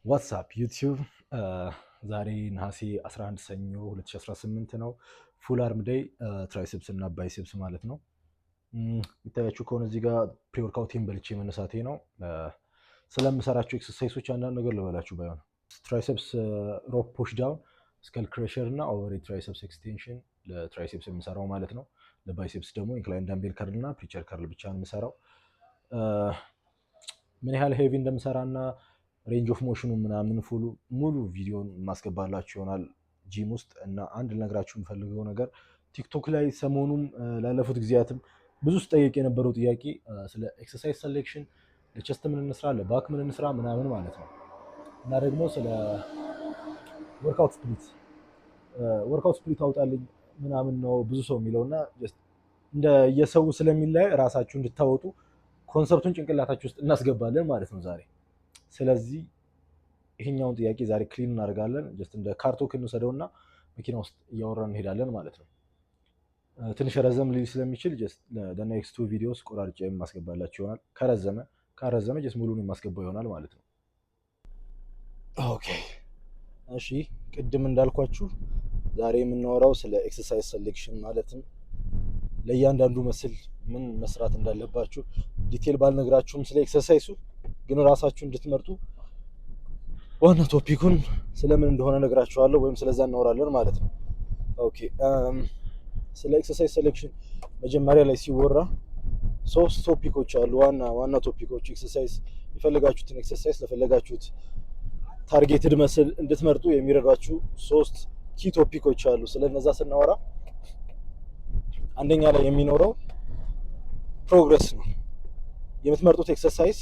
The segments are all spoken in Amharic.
ዋትስአፕ ዩቲዩብ ዛሬ ነሐሴ 11 ሰኞ 2018 ነው። ፉል አርም ዴይ ትራይሴፕስ እና ባይሴፕስ ማለት ነው። የሚታያችሁ ከሆነ እዚህ ጋር ፕሪወርካውቴን በልቼ መነሳቴ ነው። ስለምሰራቸው ኤክሰርሳይሶች አንዳንድ ነገር ልበላችሁ ባይሆን ትራይሴፕስ ሮፕ ፑሽ ዳውን፣ ስከል ክሬሸር እና ኦቨር ትራይሴፕስ ኤክስቴንሽን ለትራይሴፕስ የምሰራው ማለት ነው። ለባይሴፕስ ደግሞ ኢንክላይን ዳምቤል ከርል እና ፕሪቸር ከርል ብቻ ነው የምሰራው። ምን ያህል ሄቪ እንደምሰራ እና ሬንጅ ኦፍ ሞሽኑ ምናምን ሙሉ ቪዲዮን ማስገባላችሁ ይሆናል ጂም ውስጥ። እና አንድ ልነግራችሁ የምፈልገው ነገር ቲክቶክ ላይ ሰሞኑም ላለፉት ጊዜያትም ብዙ ስጠየቅ የነበረው ጥያቄ ስለ ኤክሰርሳይዝ ሰሌክሽን፣ ለቸስት ምን እንስራ፣ ለባክ ምን እንስራ ምናምን ማለት ነው። እና ደግሞ ስለ ወርክአውት ስፕሊት አውጣልኝ ምናምን ነው ብዙ ሰው የሚለው እና እንደ የሰው ስለሚለያይ ራሳችሁ እንድታወጡ ኮንሰፕቱን ጭንቅላታችሁ ውስጥ እናስገባለን ማለት ነው ዛሬ። ስለዚህ ይሄኛውን ጥያቄ ዛሬ ክሊን እናደርጋለን። ጀስት እንደ ካርቶክ እንውሰደውና መኪና ውስጥ እያወራን እንሄዳለን ማለት ነው። ትንሽ ረዘም ሊል ስለሚችል ጀስት ለኔክስት ቱ ቪዲዮስ ቆራርጬ የማስገባላችሁ ይሆናል። ካረዘመ ጀስት ሙሉን የማስገባው ይሆናል ማለት ነው። ኦኬ እሺ፣ ቅድም እንዳልኳችሁ ዛሬ የምናወራው ስለ ኤክሰርሳይዝ ሴሌክሽን ማለትም ለእያንዳንዱ መስል ምን መስራት እንዳለባችሁ ዲቴል ባልነግራችሁም ስለ ኤክሰርሳይሱ ግን ራሳችሁ እንድትመርጡ ዋና ቶፒኩን ስለምን እንደሆነ ነግራችኋለሁ፣ ወይም ስለዛ እናወራለን ማለት ነው። ኦኬ ስለ ኤክሰርሳይዝ ሴሌክሽን መጀመሪያ ላይ ሲወራ ሶስት ቶፒኮች አሉ፣ ዋና ቶፒኮች። ኤክሰርሳይዝ የፈለጋችሁትን ኤክሰርሳይዝ ለፈለጋችሁት ታርጌትድ መስል እንድትመርጡ የሚረዷችሁ ሶስት ኪ ቶፒኮች አሉ። ስለነዛ ስናወራ አንደኛ ላይ የሚኖረው ፕሮግረስ ነው። የምትመርጡት ኤክሰርሳይዝ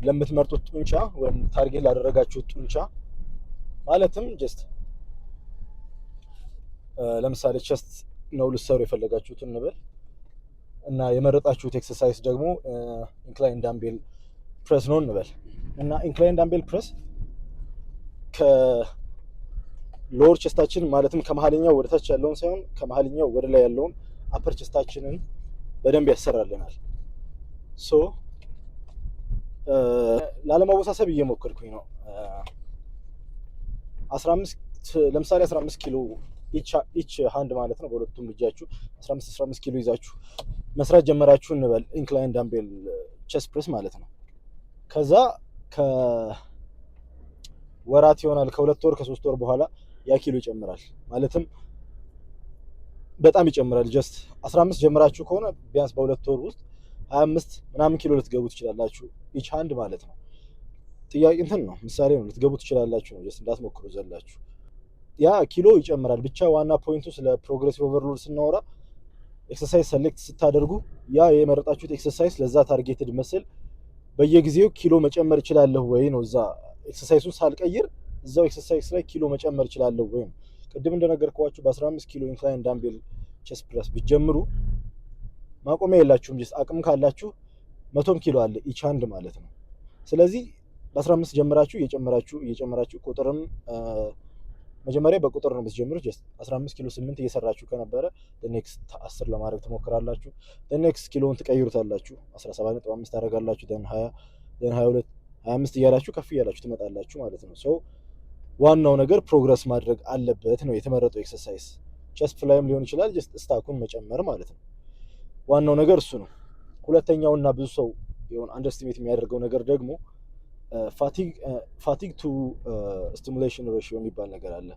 ለምትመርጡት ጡንቻ ወይም ታርጌት ላደረጋችሁት ጡንቻ ማለትም ጀስት ለምሳሌ ቸስት ነው ልትሰሩ የፈለጋችሁት እንበል እና የመረጣችሁት ኤክሰርሳይዝ ደግሞ ኢንክላይን ዳምቤል ፕሬስ ነው እንበል እና ኢንክላይን ዳምቤል ፕሬስ ከሎወር ቸስታችን ማለትም ከመሀልኛው ወደ ታች ያለውን ሳይሆን ከመሀልኛው ወደ ላይ ያለውን አፐር ቸስታችንን በደንብ ያሰራልናል። ሶ ላለማወሳሰብ እየሞከርኩኝ ነው። ለምሳሌ 15 ኪሎ ኢች ሃንድ ማለት ነው፣ በሁለቱም እጃችሁ 15 ኪሎ ይዛችሁ መስራት ጀመራችሁ እንበል ኢንክላይን ዳምቤል ቸስት ፕሬስ ማለት ነው። ከዛ ከወራት ይሆናል ከ2 ወር ከ3 ወር በኋላ ያ ኪሎ ይጨምራል። ማለትም በጣም ይጨምራል። ጀስት 15 ጀምራችሁ ከሆነ ቢያንስ በ2 ወር ውስጥ 25 ምናምን ኪሎ ልትገቡ ትችላላችሁ ኢች ሃንድ ማለት ነው። ጥያቄ እንትን ነው፣ ምሳሌ ነው፣ ልትገቡ ትችላላችሁ ነው፣ ጀስት እንዳትሞክሩ ዘላችሁ። ያ ኪሎ ይጨምራል። ብቻ ዋና ፖይንቱ ስለ ፕሮግሬሲቭ ኦቨርሎድ ስናወራ ኤክሰርሳይዝ ሰሌክት ስታደርጉ ያ የመረጣችሁት ኤክሰርሳይዝ ለዛ ታርጌትድ መስል በየጊዜው ኪሎ መጨመር እችላለሁ ወይ ነው። እዛ ኤክሰርሳይዙን ሳልቀይር እዛው ኤክሰርሳይዝ ላይ ኪሎ መጨመር እችላለሁ ወይ ነው። ቅድም እንደነገርኳችሁ በ15 ኪሎ ኢንክላይን ዳምቤል ቸስት ፕረስ ብትጀምሩ ማቆሚያ የላችሁም። ጀስት አቅም ካላችሁ 100 ኪሎ አለ ኢች ሃንድ ማለት ነው። ስለዚህ በ15 ጀምራችሁ እየጨመራችሁ ቁጥርም መጀመሪያ በቁጥር ነው የምትጀምሩት። ጀስት 15 ኪሎ 8 እየሰራችሁ ከነበረ ኔክስት 10 ለማድረግ ትሞክራላችሁ። ኔክስት ኪሎውን ትቀይሩታላችሁ፣ 17.5 ታደርጋላችሁ፣ 20፣ 22፣ 25 እያላችሁ ከፍ እያላችሁ ትመጣላችሁ ማለት ነው። ሶ ዋናው ነገር ፕሮግረስ ማድረግ አለበት ነው የተመረጠው ኤክሰርሳይዝ። ቸስት ፍላይም ሊሆን ይችላል፣ ጀስት ስታኩን መጨመር ማለት ነው። ዋናው ነገር እሱ ነው። ሁለተኛውና ብዙ ሰው የሆነ አንደርስቲሜት የሚያደርገው ነገር ደግሞ ፋቲግ ቱ ስቲሙሌሽን ሬሽዮ የሚባል ነገር አለ።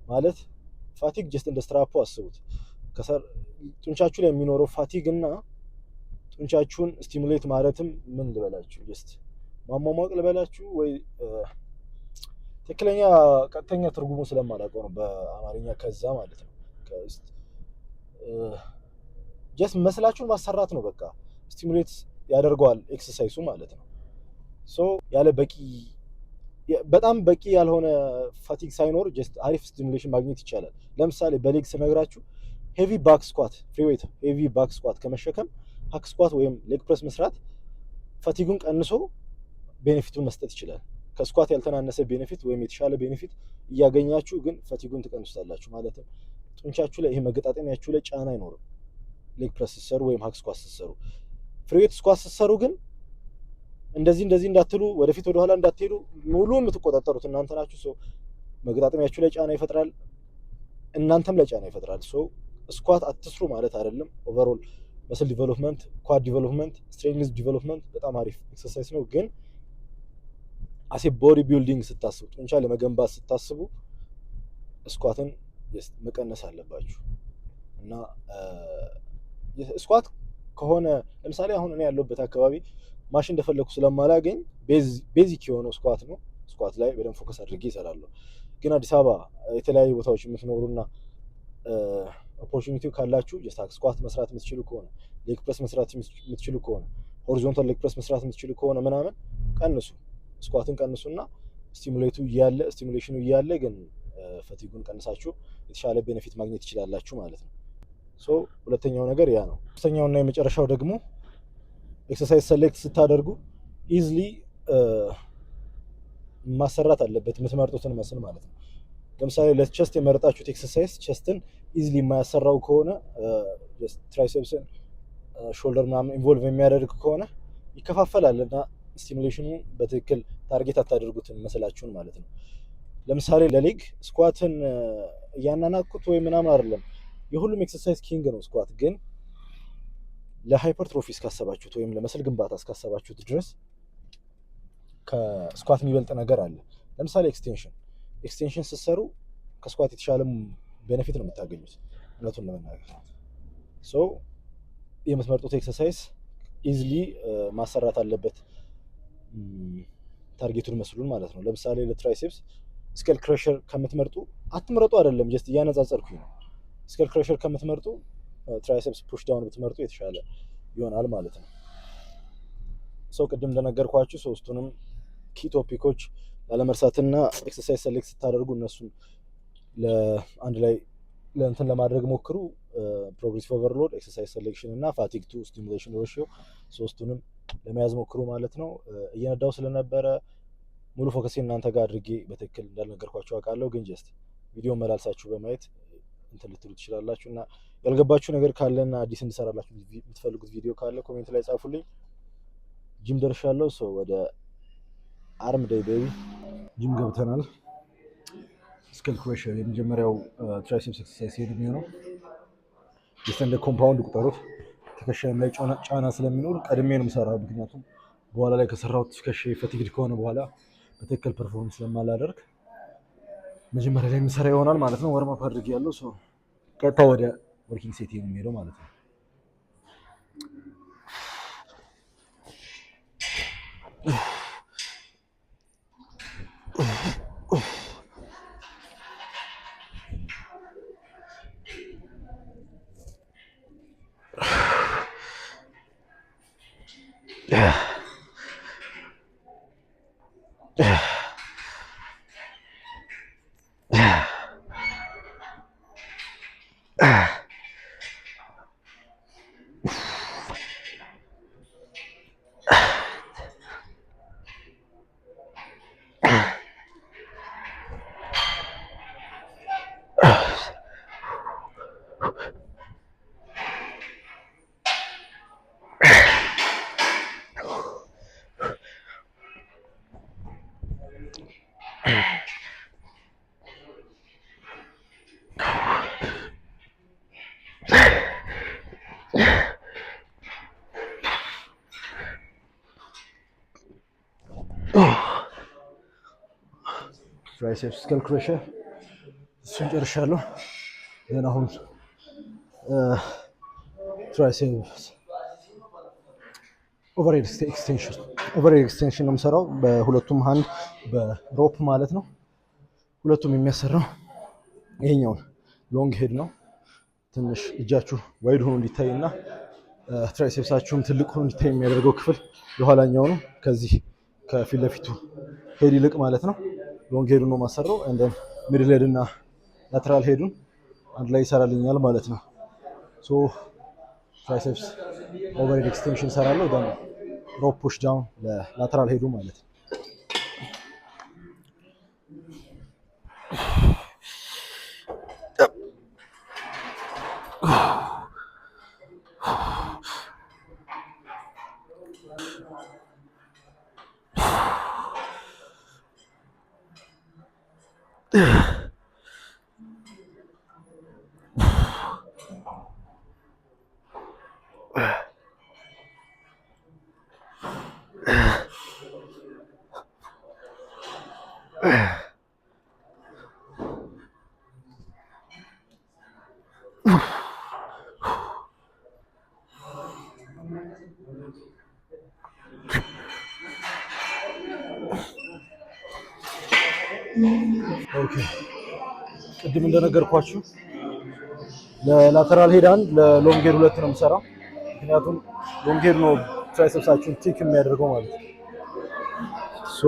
ማለት ፋቲግ ጀስት እንደ ስትራፖ አስቡት። ጡንቻችሁ ላይ የሚኖረው ፋቲግ እና ጡንቻችሁን ስቲሙሌት ማለትም ምን ልበላችሁ፣ ጀስት ማሟሟቅ ልበላችሁ ወይ ትክክለኛ ቀጥተኛ ትርጉሙ ስለማላውቀው ነው በአማርኛ ከዛ ማለት ነው። ጀስት መስላችሁን ማሰራት ነው። በቃ ስቲሙሌት ያደርገዋል ኤክሰርሳይሱ ማለት ነው። ሶ ያለ በጣም በቂ ያልሆነ ፋቲግ ሳይኖር ጀስት አሪፍ ስቲሙሌሽን ማግኘት ይቻላል። ለምሳሌ በሌግ ስነግራችሁ ሄቪ ባክ ስኳት ፍሪዌት ሄቪ ባክ ስኳት ከመሸከም ሀክ ስኳት ወይም ሌግ ፕረስ መስራት ፋቲጉን ቀንሶ ቤኔፊቱን መስጠት ይችላል። ከስኳት ያልተናነሰ ቤኔፊት ወይም የተሻለ ቤኔፊት እያገኛችሁ ግን ፋቲጉን ትቀንሱታላችሁ። ማለትም ጡንቻችሁ ላይ ይሄ መገጣጠሚያችሁ ላይ ጫና አይኖርም ሌግ ፕረስ ስትሰሩ ወይም ሀክ ስኳት ስትሰሩ። ፍሪዌት ስኳት ስትሰሩ ግን እንደዚህ እንዳትሉ፣ ወደፊት ወደኋላ እንዳትሄዱ ሙሉ የምትቆጣጠሩት እናንተ ናችሁ። ሰው መገጣጠሚያችሁ ላይ ጫና ይፈጥራል፣ እናንተም ላይ ጫና ይፈጥራል። ሰው ስኳት አትስሩ ማለት አይደለም። ኦቨርኦል መስል ዲቨሎፕመንት፣ ኳድ ዲቨሎፕመንት፣ ስትሬንግዝ ዲቨሎፕመንት በጣም አሪፍ ኤክሰርሳይዝ ነው። ግን አሴ ቦዲ ቢልዲንግ ስታስቡ፣ ጡንቻ ለመገንባት ስታስቡ ስኳትን መቀነስ አለባችሁ። እና ስኳት ከሆነ ለምሳሌ አሁን እኔ ያለሁበት አካባቢ ማሽን እንደፈለኩ ስለማላገኝ ቤዚክ የሆነው ስኳት ነው። ስኳት ላይ በደንብ ፎከስ አድርጌ ይሰራለሁ። ግን አዲስ አበባ የተለያዩ ቦታዎች የምትኖሩና ኦፖርቹኒቲው ካላችሁ ስኳት መስራት የምትችሉ ከሆነ፣ ሌግ ፕረስ መስራት የምትችሉ ከሆነ፣ ሆሪዞንታል ሌግ ፕረስ መስራት የምትችሉ ከሆነ ምናምን ቀንሱ፣ ስኳትን ቀንሱና ስቲሙሌሽኑ እያለ ግን ፈቲጉን ቀንሳችሁ የተሻለ ቤኔፊት ማግኘት ትችላላችሁ ማለት ነው። ሶ ሁለተኛው ነገር ያ ነው። ሶስተኛውና የመጨረሻው ደግሞ ኤክሰርሳይዝ ሰሌክት ስታደርጉ ኢዝሊ ማሰራት አለበት የምትመርጡትን መስል ማለት ነው። ለምሳሌ ለቸስት የመረጣችሁት ኤክሰርሳይዝ ቸስትን ኢዝሊ የማያሰራው ከሆነ ትራይሴፕስን ሾልደር ምናምን ኢንቮልቭ የሚያደርግ ከሆነ ይከፋፈላል እና ስቲሙሌሽኑ በትክክል ታርጌት አታደርጉትን መስላችሁን ማለት ነው። ለምሳሌ ለሌግ ስኳትን እያናናኩት ወይ ምናምን አይደለም፣ የሁሉም ኤክሰርሳይዝ ኪንግ ነው ስኳት። ግን ለሃይፐርትሮፊ እስካሰባችሁት ወይም ለመስል ግንባታ እስካሰባችሁት ድረስ ከስኳት የሚበልጥ ነገር አለ። ለምሳሌ ኤክስቴንሽን ስትሰሩ ከስኳት የተሻለም ቤኔፊት ነው የምታገኙት እውነቱን ለመናገር። ሶ የምትመርጡት ኤክሰርሳይዝ ኢዝሊ ማሰራት አለበት ታርጌቱን መስሉን ማለት ነው። ለምሳሌ ለትራይሴፕስ ስኬል ክረሸር ከምትመርጡ አትምረጡ አይደለም፣ ጀስት እያነጻጸርኩኝ ነው። ስኬል ክረሸር ከምትመርጡ ትራይሴፕስ ፑሽ ዳውን ብትመርጡ የተሻለ ይሆናል ማለት ነው። ሰው ቅድም እንደነገርኳችሁ ሶስቱንም ኪ ቶፒኮች ላለመርሳትና ኤክሰርሳይዝ ሰሌክት ስታደርጉ እነሱን ለአንድ ላይ ለእንትን ለማድረግ ሞክሩ። ፕሮግሬሲቭ ኦቨርሎድ፣ ኤክሰርሳይዝ ሴሌክሽን እና ፋቲግ ቱ ስቲሙሌሽን ሬሽዮ ሶስቱንም ለመያዝ ሞክሩ ማለት ነው። እየነዳው ስለነበረ ሙሉ ፎከሴ እናንተ ጋር አድርጌ በትክክል እንዳልነገርኳችሁ አውቃለሁ። ግን ጀስት ቪዲዮ መላልሳችሁ በማየት እንትን ልትሉ ትችላላችሁ። እና ያልገባችሁ ነገር ካለና አዲስ እንድሰራላችሁ የምትፈልጉት ቪዲዮ ካለ ኮሜንት ላይ ጻፉልኝ። ጂም ደርሻለሁ። ሰው ወደ አርም ዴይ ቤቢ ጂም ገብተናል። ስኬል ክረሸር የመጀመሪያው ትራይሴፕስ ኤክሰርሳይዝ ሄድ የሚሆነው የስታንድ ኮምፓውንድ ቁጠሩት። ትከሻዬም ላይ ጫና ስለሚኖር ቀድሜ ነው የምሰራው። ምክንያቱም በኋላ ላይ ከሰራሁት ትከሻዬ ፈቲግድ ከሆነ በኋላ በትክክል ፐርፎርም ስለማላደርግ መጀመሪያ ላይ የምሰራ ይሆናል ማለት ነው። ወርም አፕ አድርጌያለሁ። ሶ ቀጥታ ወደ ወርኪንግ ሴት ነው የሚሄደው ማለት ነው። ትራይሴፕስ ስኬል ክረሸር እሱን ጨርሻለሁ። ግን አሁን ትራይሴፕስ ኦቨርሄድ ኤክስቴንሽን ነው የምሰራው በሁለቱም ሃንድ በሮፕ ማለት ነው። ሁለቱም የሚያሰራው ይሄኛውን ሎንግ ሄድ ነው። ትንሽ እጃችሁ ዋይድ ሆኖ እንዲታይ እና ትራይሴፕሳችሁም ትልቅ ሆኖ እንዲታይ የሚያደርገው ክፍል የኋላኛው ነው። ከዚህ ከፊት ለፊቱ ሄድ ይልቅ ማለት ነው። ሎንግ ሄዱን ነው ማሰራው። እንደን ሚድል ሄድ እና ላተራል ሄዱን አንድ ላይ ይሰራልኛል ማለት ነው። ሶ ትራይሴፕስ ኦቨርሄድ ኤክስቴንሽን ሰራለሁ። ደን ሮፕ ፑሽ ዳውን ለላተራል ሄዱ ማለት ነው። ኦኬ ቅድም እንደነገርኳችሁ ለላተራል ሄድ አንድ ለሎንግ ሄድ ሁለት ነው የምሰራው። ምክንያቱም ሎንግ ሄድ ነው ትራይሰፕሳችሁን ቲክ የሚያደርገው ማለት ነው። ሶ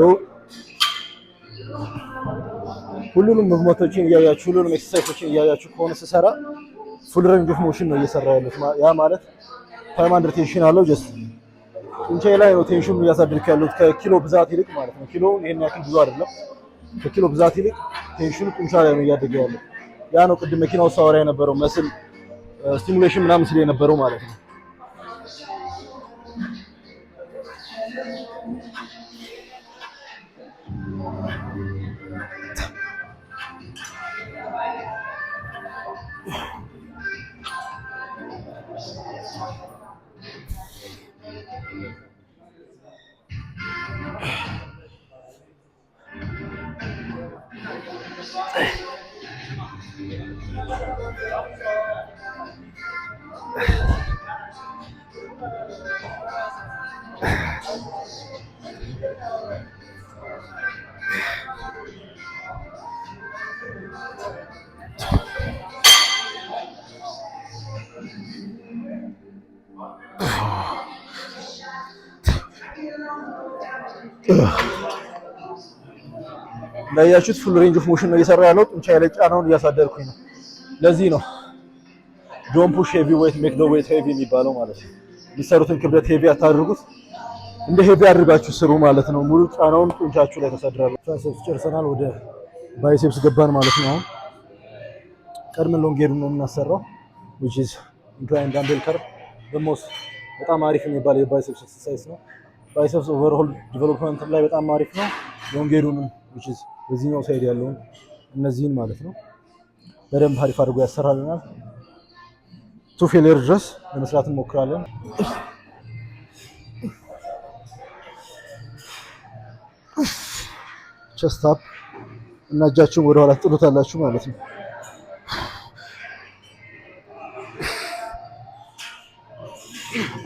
ሁሉንም ሙቭመንቶችን እያያችሁ ሁሉንም ኤክሰርሳይዞችን እያያችሁ ከሆነ ስሰራ ፉል ሬንጅ ኦፍ ሞሽን ነው እየሰራ ያለሁት። ያ ማለት ታይም አንደር ቴንሽን አለው። ጀስት ጡንቻዬ ላይ ነው ቴንሽኑን እያሳደርኩ ያለሁት ከኪሎ ብዛት ይልቅ ማለት ነው። ኪሎ ይሄን ያክል ብዙ አይደለም። ከኪሎ ብዛት ይልቅ ቴንሽኑ ጡንቻ ላይ ነው እያደገ ያለው። ያ ነው ቅድም መኪናው ሳወራ የነበረው መስል ስቲሙሌሽን ምናምን ስለ የነበረው ማለት ነው። እንዳያችሁት ፉል ሬንጅ ኦፍ ሞሽን ነው እየሰራ ያለው። ጡንቻዬ ላይ ጫናውን እያሳደርኩኝ ነው። ለዚህ ነው ዶንት ፑሽ ሄቪ ዌይት ሜክ ዘ ዌይት ሄቪ የሚባለው ማለት ነው። የሚሰሩትን ክብደት ሄቪ አታድርጉት፣ እንደ ሄቪ አድርጋችሁ ስሩ ማለት ነው። ሙሉ ጫናውን ጡንቻችሁ ላይ ታሳድራላችሁ። ትራይሴፕስ ጨርሰናል፣ ወደ ባይሴፕስ ገባን ማለት ነው። አሁን ቀድመን ሎንግ ሄዱን ነው የምናሰራው which is incline dumbbell curl በጣም አሪፍ የሚባል የባይሴፕስ ኤክሰርሳይዝ ነው። ባይሴፕስ ኦቨርሆል ዲቨሎፕመንት ላይ በጣም አሪፍ ነው። ሎንግ ሄዱንም which is በዚህኛው ሳይድ ያለውን እነዚህን ማለት ነው በደንብ አሪፍ አድርጎ ያሰራልናል። ቱ ፌሊየር ድረስ ለመስራት እንሞክራለን። ቸስት አፕ እና እጃችሁን ወደ ኋላ ትጥሉታላችሁ ማለት ነው።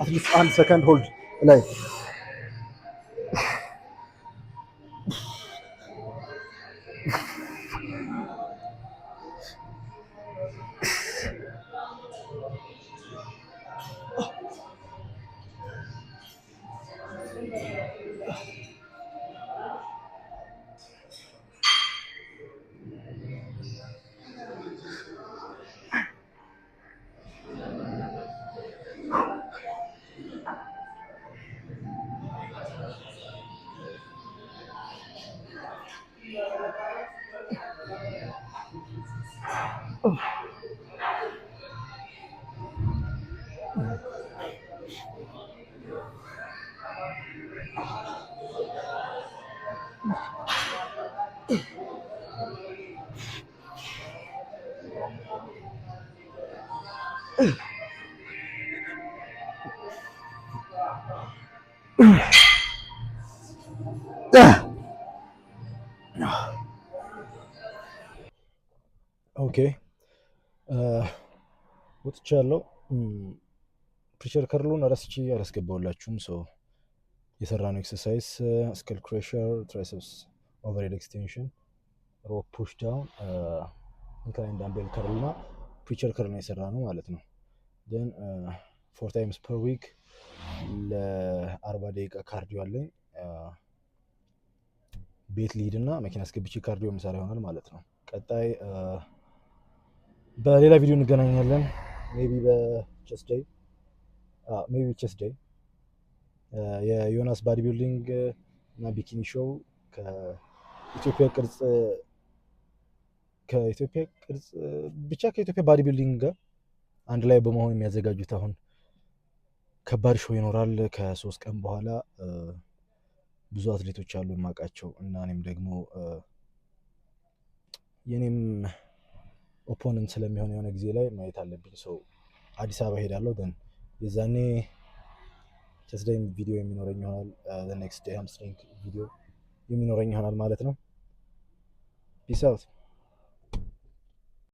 አትሊስት 1 ሰከንድ ሆልድ ላይ ኦኬ ወጥቻለሁ። ፕሪቸር ከርሉን ረስቼ አላስገባሁላችሁም። ሶ የሰራነው ኤክሰርሳይዝ ስከል ክሬሸር፣ ትራይሰፕስ ኦቨርሄድ ኤክስቴንሽን፣ ሮፕ ፑሽ ዳውን፣ ኢንክላይን ዳምቤል ከርል እና ፕሪቸር ከርል ነው የሰራነው ማለት ነው። ን 4 ታይምስ ፐር ዊክ ለ40 ደቂቃ ካርዲዮ አለኝ። ቤት ሊድ እና መኪና አስገብቼ ካርዲዮ ምሳሌ ይሆናል ማለት ነው። ቀጣይ በሌላ ቪዲዮ እንገናኛለን። ሜቢ በቸስት ዴይ የዮናስ ባዲ ቢልዲንግ እና ቢኪኒ ሾው ከኢትዮጵያ ቅርጽ ብቻ ከኢትዮጵያ ባዲ ቢልዲንግ ጋር አንድ ላይ በመሆን የሚያዘጋጁት አሁን ከባድ ሾው ይኖራል። ከ3 ቀን በኋላ ብዙ አትሌቶች አሉ የማውቃቸው እና እኔም ደግሞ የኔም ኦፖነንት ስለሚሆን የሆነ ጊዜ ላይ ማየት አለብኝ። ሰው አዲስ አበባ ሄዳለሁ። ግን የዛኔ ቸስደይም ቪዲዮ የሚኖረኝ ይሆናል። ኔክስት ዴይ ሃምስትሪንግ ቪዲዮ የሚኖረኝ ይሆናል ማለት ነው። ፒስ አውት።